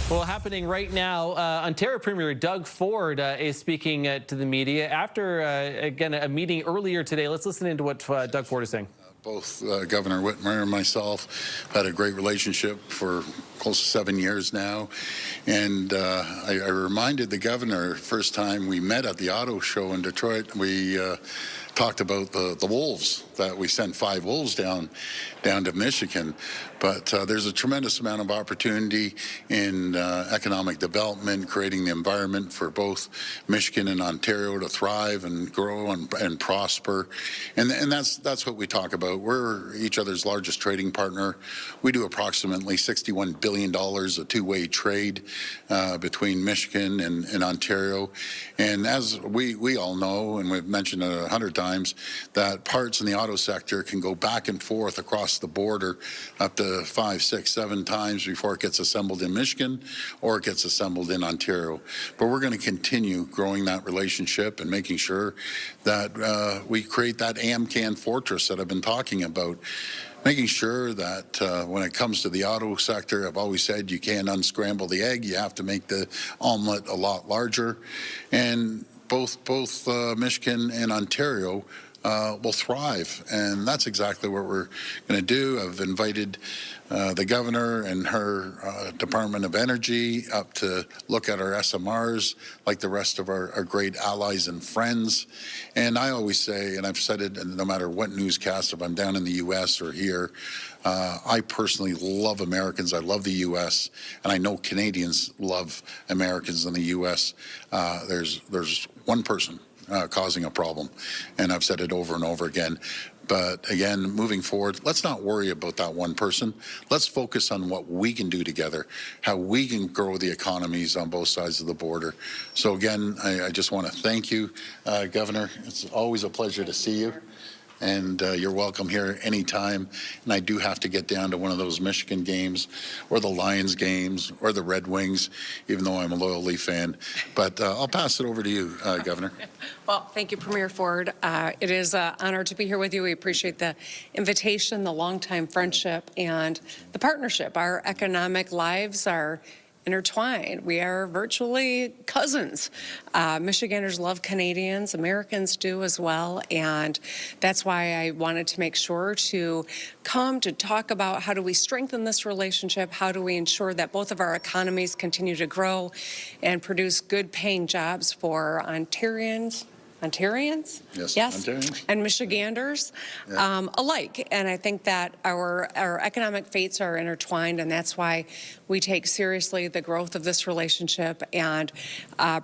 Well, happening right now, Ontario Premier Doug Ford is speaking to the media after, again, a meeting earlier today. Let's listen into what Doug Ford is saying. Both Governor Whitmer and myself had a great relationship for close to 7 years now. And I reminded the governor, first time we met at the auto show in Detroit, we talked about the wolves, that we sent 5 wolves down to Michigan. But there's a tremendous amount of opportunity in economic development, creating the environment for both Michigan and Ontario to thrive and grow and prosper. And that's what we talk about. We're each other's largest trading partner. We do approximately $61 billion of two-way trade between Michigan and Ontario. And as we all know, and we've mentioned it 100 times, that parts in the auto sector can go back and forth across the border up to 5, 6, 7 times before it gets assembled in Michigan or it gets assembled in Ontario. But we're going to continue growing that relationship and making sure that we create that AmCan fortress that I've been talking about. Making sure that when it comes to the auto sector, I've always said you can't unscramble the egg. You have to make the omelet a lot larger. And both Michigan and Ontario will thrive, and that's exactly what we're going to do. I've invited the governor and her Department of Energy up to look at our SMRs like the rest of our great allies and friends. And I always say, and I've said it no matter what newscast, if I'm down in the U.S. or here, I personally love Americans. I love the U.S., and I know Canadians love Americans in the U.S. There's one person causing a problem, and I've said it over and over again. But again, moving forward, let's not worry about that one person. Let's focus on what we can do together, how we can grow the economies on both sides of the border. So again, I just want to thank you, Governor. It's always a pleasure to see you. And you're welcome here anytime. And I do have to get down to one of those Michigan games or the Lions games or the Red Wings, even though I'm a loyal Leaf fan. But I'll pass it over to you, Governor. Well, thank you, Premier Ford. It is an honor to be here with you. We appreciate the invitation, the longtime friendship, and the partnership. Our economic lives are intertwined. We are virtually cousins. Michiganders love Canadians. Americans do as well. And that's why I wanted to make sure to come to talk about how do we strengthen this relationship? How do we ensure that both of our economies continue to grow and produce good paying jobs for Ontarians? Yes, Ontarians. And Michiganders alike. And I think that our economic fates are intertwined, and that's why we take seriously the growth of this relationship and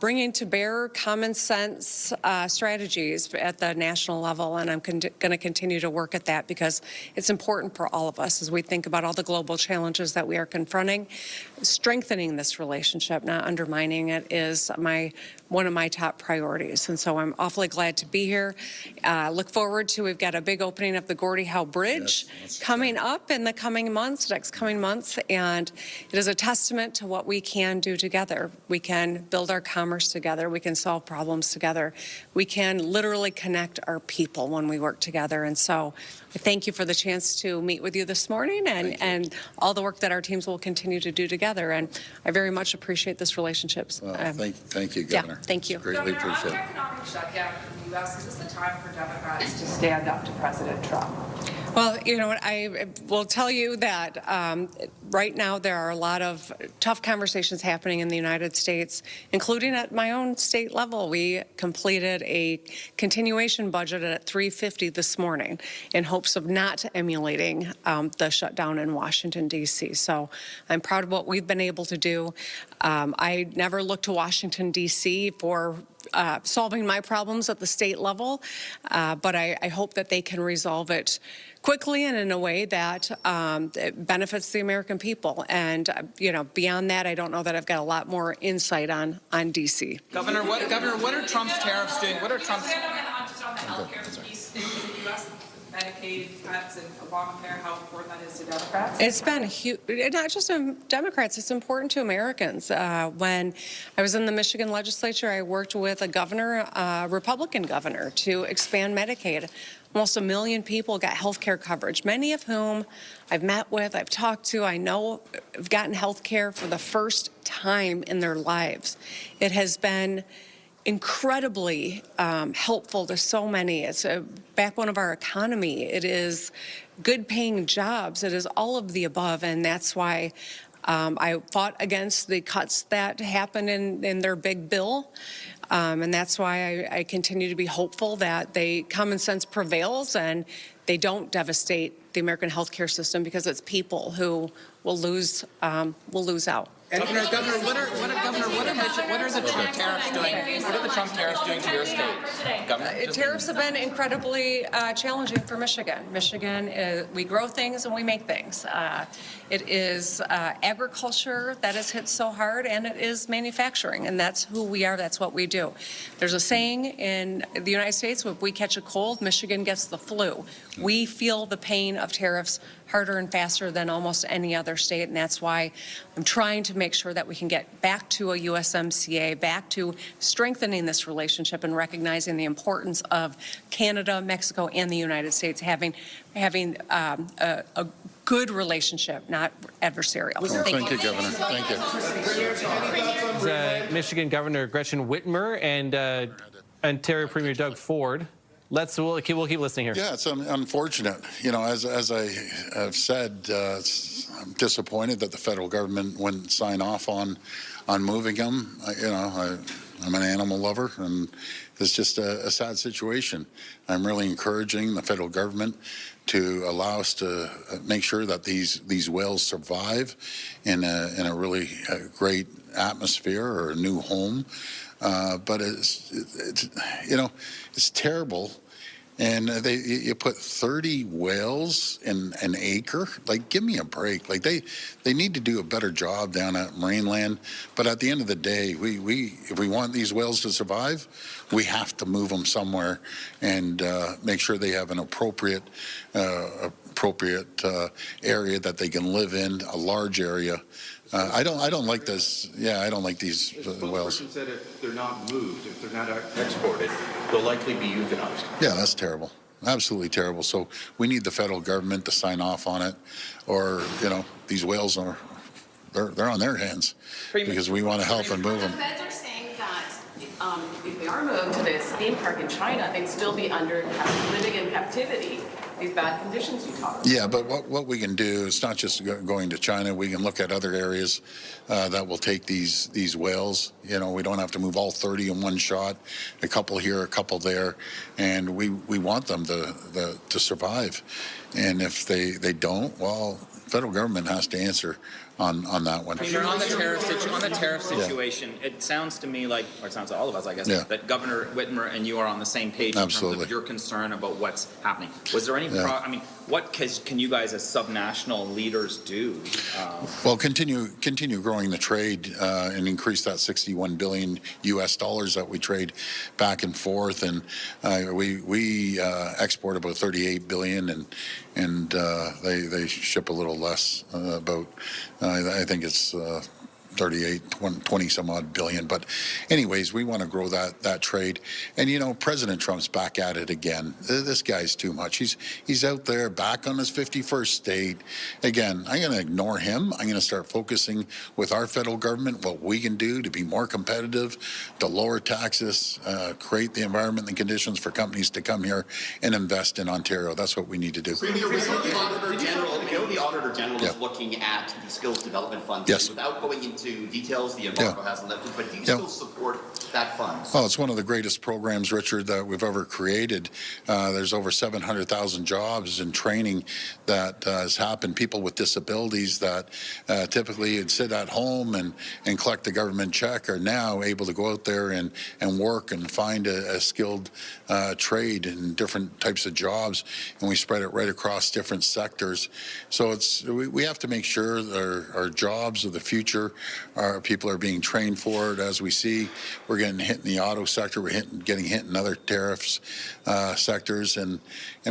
bringing to bear common sense strategies at the national level. And I'm going to continue to work at that because it's important for all of us as we think about all the global challenges that we are confronting. Strengthening this relationship, not undermining it, is one of my top priorities. And so I'm awfully glad to be here. Look forward to, we've got a big opening of the Gordie Howe Bridge coming up in the coming months, next coming months. And it is a testament to what we can do together. We can build our commerce together. We can solve problems together. We can literally connect our people when we work together. And so I thank you for the chance to meet with you this morning and all the work that our teams will continue to do together. And I very much appreciate this relationship. Thank you, Governor. Yeah, thank you. Greatly appreciate it. Economic shutdown in the U.S. Is this the time for Democrats to stand up to President Trump? Well, you know what, I will tell you that right now there are a lot of tough conversations happening in the United States, including at my own state level. We completed a continuation budget at $350 this morning in hopes of not emulating the shutdown in Washington, D.C. So I'm proud of what we've been able to do. I never look to Washington, D.C. for solving my problems at the state level, but I hope that they can resolve it quickly and in a way that it benefits the American people. And you know, beyond that, I don't know that I've got a lot more insight on D.C. Governor, what are Trump's tariffs doing? What are Trump's? Just on the healthcare piece in the U.S. Medicaid cuts and Obamacare, how important that is to Democrats? It's been huge, not just to Democrats, it's important to Americans. When I was in the Michigan legislature, I worked with a governor, a Republican governor, to expand Medicaid. Almost 1 million people got health care coverage, many of whom I've met with, I've talked to, I know have gotten health care for the first time in their lives. It has been incredibly helpful to so many. It's a backbone of our economy. It is good paying jobs. It is all of the above. And that's why I fought against the cuts that happened in their big bill. And that's why I continue to be hopeful that common sense prevails and they don't devastate the American healthcare system, because it's people who will lose out. Governor, what are the Trump tariffs doing? What are the Trump tariffs doing to your state? Governor, Tariffs have been incredibly challenging for Michigan. Michigan, we grow things and we make things. It is agriculture that is hit so hard, and it is manufacturing, and that's who we are. That's what we do. There's a saying in the United States: if we catch a cold, Michigan gets the flu. We feel the pain of tariffs harder and faster than almost any other state, and that's why I'm trying to make sure that we can get back to a USMCA, back to strengthening this relationship and recognizing the importance of Canada, Mexico, and the United States having a good relationship, not adversarial. Well, thank you, Governor. Thank you. Michigan Governor Gretchen Whitmer and Ontario Premier Doug Ford. We'll keep listening here. Yeah, it's unfortunate. You know, as I have said, I'm disappointed that the federal government wouldn't sign off on moving them. I'm an animal lover, and it's just a sad situation. I'm really encouraging the federal government to allow us to make sure that these whales survive in a really great atmosphere or a new home. But it's terrible. And you put 30 whales in an acre. Like, give me a break. Like, they need to do a better job down at Marineland. But at the end of the day, if we want these whales to survive, we have to move them somewhere and make sure they have an appropriate area that they can live in, a large area. I don't like this. Yeah, I don't like these whales. The spokesperson said if they're not moved, if they're not exported, they'll likely be euthanized. Yeah, that's terrible. Absolutely terrible. So we need the federal government to sign off on it, or these whales they're on their hands because we want to help and move them. The feds are saying that if they are moved to this theme park in China, they'd still be living in captivity. These bad conditions you talk about. Yeah, but what we can do, it's not just going to China. We can look at other areas that will take these whales. We don't have to move all 30 in one shot, a couple here, a couple there, and we want them to survive. And if they don't, well, the federal government has to answer on that one. I mean, on the tariff situation, it sounds to me like, or it sounds to all of us, I guess, that Governor Whitmer and you are on the same page in terms of your concern about what's happening. Was there any what can you guys as subnational leaders do? Well, continue growing the trade and increase that $61 billion US that we trade back and forth, and we export about $38 billion, and they ship a little less, about I think it's 20 some odd billion. But anyways, we want to grow that trade. And President Trump's back at it again. This guy's too much. He's out there back on his 51st state. Again, I'm going to ignore him. I'm going to start focusing with our federal government what we can do to be more competitive, to lower taxes, create the environment and conditions for companies to come here and invest in Ontario. That's what we need to do. The Auditor General is looking at the skills development fund. Yes. Without going into details, the embargo hasn't lifted, but do you still support that fund? Well, it's one of the greatest programs, Richard, that we've ever created. There's over 700,000 jobs and training that has happened. People with disabilities that typically would sit at home and collect the government check are now able to go out there and work and find a skilled trade in different types of jobs, and we spread it right across different sectors. So So we have to make sure our jobs of the future, our people are being trained for it. As we see, we're getting hit in the auto sector, getting hit in other tariffs sectors, and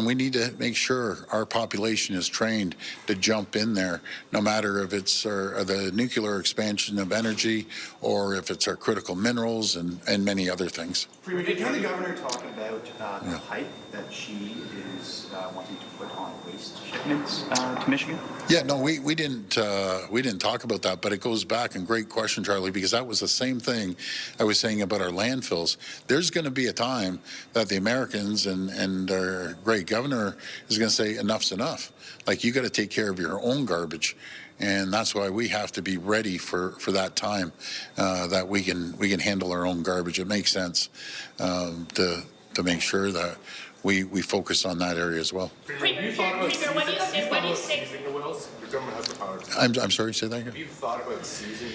we need to make sure our population is trained to jump in there, no matter if it's the nuclear expansion of energy or if it's our critical minerals and many other things. Premier, did you hear the governor talk about the hike that she is wanting to put on waste shipments to Michigan? Yeah, no, we didn't talk about that, but it goes back, and great question, Charlie, because that was the same thing I was saying about our landfills. There's going to be a time that the Americans and our great governor is going to say enough's enough. Like, you got to take care of your own garbage. And that's why we have to be ready for that time that we can handle our own garbage. It makes sense to make sure that we focus on that area as well. When you say the wells, the government has the power. I'm sorry, say that again? Have you thought about seizing?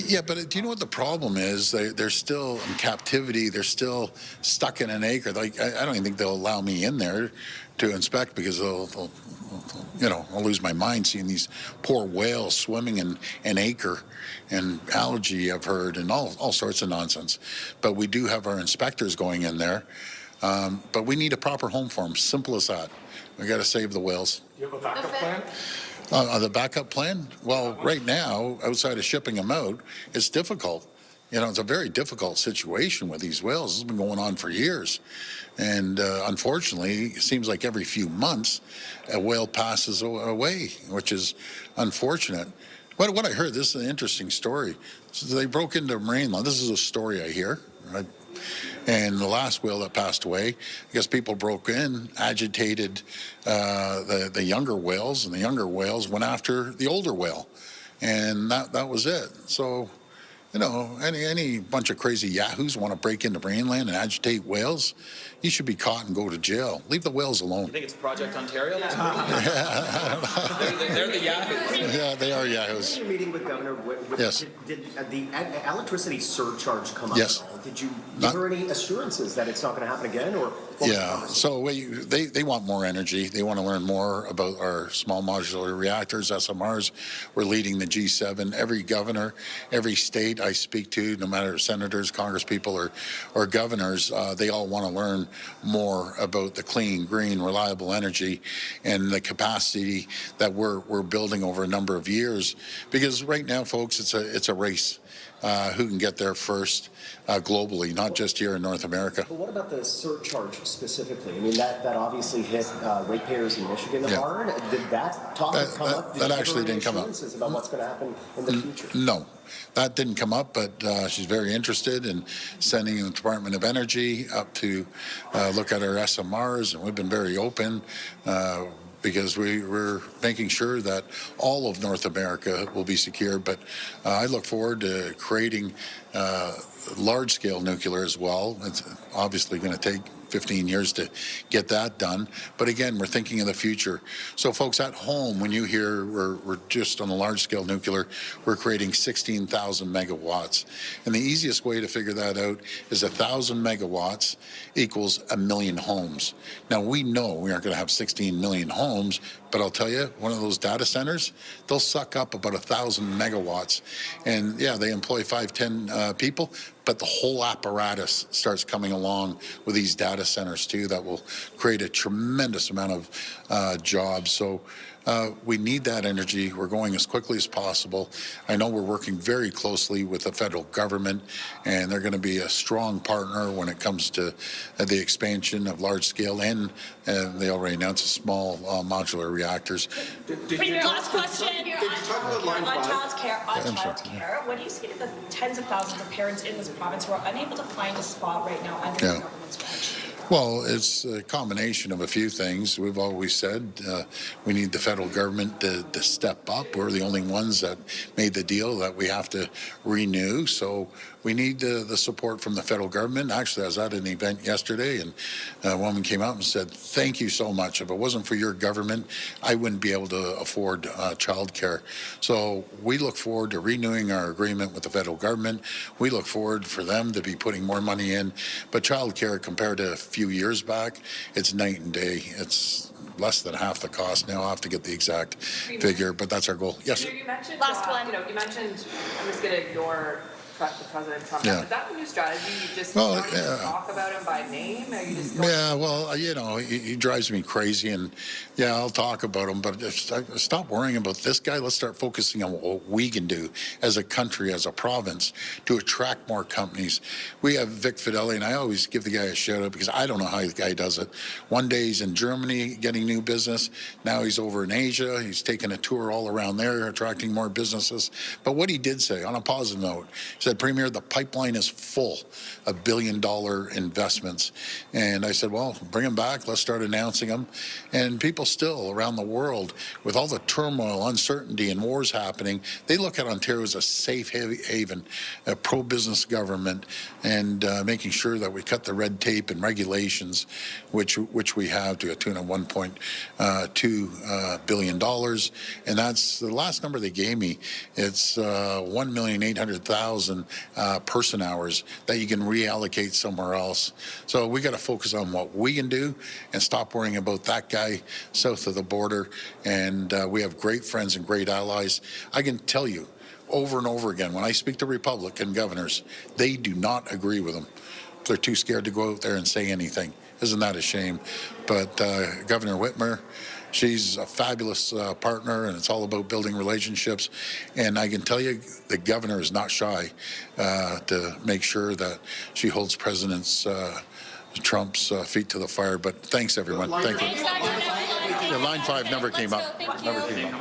Yeah, but do you know what the problem is? They're still in captivity. They're still stuck in an acre. Like, I don't even think they'll allow me in there to inspect, because they'll I'll lose my mind seeing these poor whales swimming in an acre, and algae I've heard, and all sorts of nonsense. But we do have our inspectors going in there. But we need a proper home for them. Simple as that. We got to save the whales. Do you have a backup plan? The backup plan? Well, right now, outside of shipping them out, it's difficult. It's a very difficult situation with these whales. It's been going on for years. And unfortunately, it seems like every few months, a whale passes away, which is unfortunate. What I heard, this is an interesting story. So they broke into Marineland. This is a story I hear. Right? And the last whale that passed away, I guess people broke in, agitated the younger whales, and the younger whales went after the older whale. And that was it. So, any bunch of crazy yahoos want to break into Marineland and agitate whales, you should be caught and go to jail. Leave the whales alone. You think it's Project Ontario? they're the yahoos. Yeah, they are yahoos. You're meeting with Governor Whitmer. Yes. Did the electricity surcharge come up Yes. at all? Did you give her any assurances that it's not going to happen again? Or yeah, so they want more energy. They want to learn more about our small modular reactors, SMRs. We're leading the G7. Every governor, every state I speak to, no matter senators, congresspeople, or governors, they all want to learn more about the clean, green, reliable energy and the capacity that we're building over a number of years. Because right now, folks, it's a race. Who can get there first globally, not just here in North America. But what about the surcharge specifically? I mean, that obviously hit ratepayers in Michigan hard. Did that topic come up? That actually didn't come up. About what's going to happen in the future? No, that didn't come up, but she's very interested in sending the Department of Energy up to look at our SMRs, and we've been very open. Because we're making sure that all of North America will be secure. But I look forward to creating large-scale nuclear as well. It's obviously going to take 15 years to get that done. But again, we're thinking of the future. So folks at home, when you hear we're just on the large-scale nuclear, we're creating 16,000 megawatts. And the easiest way to figure that out is 1,000 megawatts equals 1 million homes. Now, we know we aren't going to have 16 million homes, but I'll tell you, one of those data centers, they'll suck up about 1,000 megawatts. And yeah, they employ 5-10 people, but the whole apparatus starts coming along with these data centers too that will create a tremendous amount of jobs. So we need that energy. We're going as quickly as possible. I know we're working very closely with the federal government, and they're going to be a strong partner when it comes to the expansion of large scale and they already announced small modular reactors. Your last question. On child care, what do you say to the tens of thousands of parents in this province who are unable to find a spot right now under the government's watch? Well, it's a combination of a few things. We've always said we need the federal government to step up. We're the only ones that made the deal that we have to renew. So we need the support from the federal government. Actually, I was at an event yesterday, and a woman came out and said, thank you so much. If it wasn't for your government, I wouldn't be able to afford child care. So we look forward to renewing our agreement with the federal government. We look forward for them to be putting more money in. But child care compared to few years back, it's night and day. It's less than half the cost now. I'll have to get the exact figure, but that's our goal. Yes. You mentioned, Last one. you mentioned, I'm just going to ignore President Trump. Yeah. Is that the new strategy? You just Well, don't even talk about him by name? Or you just Yeah, well, you know, he drives me crazy, and yeah, I'll talk about him, but stop worrying about this guy. Let's start focusing on what we can do as a country, as a province, to attract more companies. We have Vic Fideli, and I always give the guy a shout out because I don't know how the guy does it. One day he's in Germany getting new business. Now he's over in Asia. He's taking a tour all around there, attracting more businesses. But what he did say, on a positive note, he said, Premier, the pipeline is full of billion-dollar investments. And I said, well, bring them back. Let's start announcing them. And people still around the world, with all the turmoil, uncertainty, and wars happening, they look at Ontario as a safe haven, a pro-business government, and making sure that we cut the red tape and regulations, which we have, to a tune of $1.2 billion. And that's the last number they gave me. It's 1,800,000 person hours that you can reallocate somewhere else. So we got to focus on what we can do and stop worrying about that guy south of the border. And we have great friends and great allies. I can tell you over and over again, when I speak to Republican governors, they do not agree with them. They're too scared to go out there and say anything. Isn't that a shame? But Governor Whitmer, she's a fabulous partner, and it's all about building relationships. And I can tell you, the governor is not shy to make sure that she holds President Trump's feet to the fire. But thanks, everyone. Thank you. Yeah, line 5 never came up. Never came up.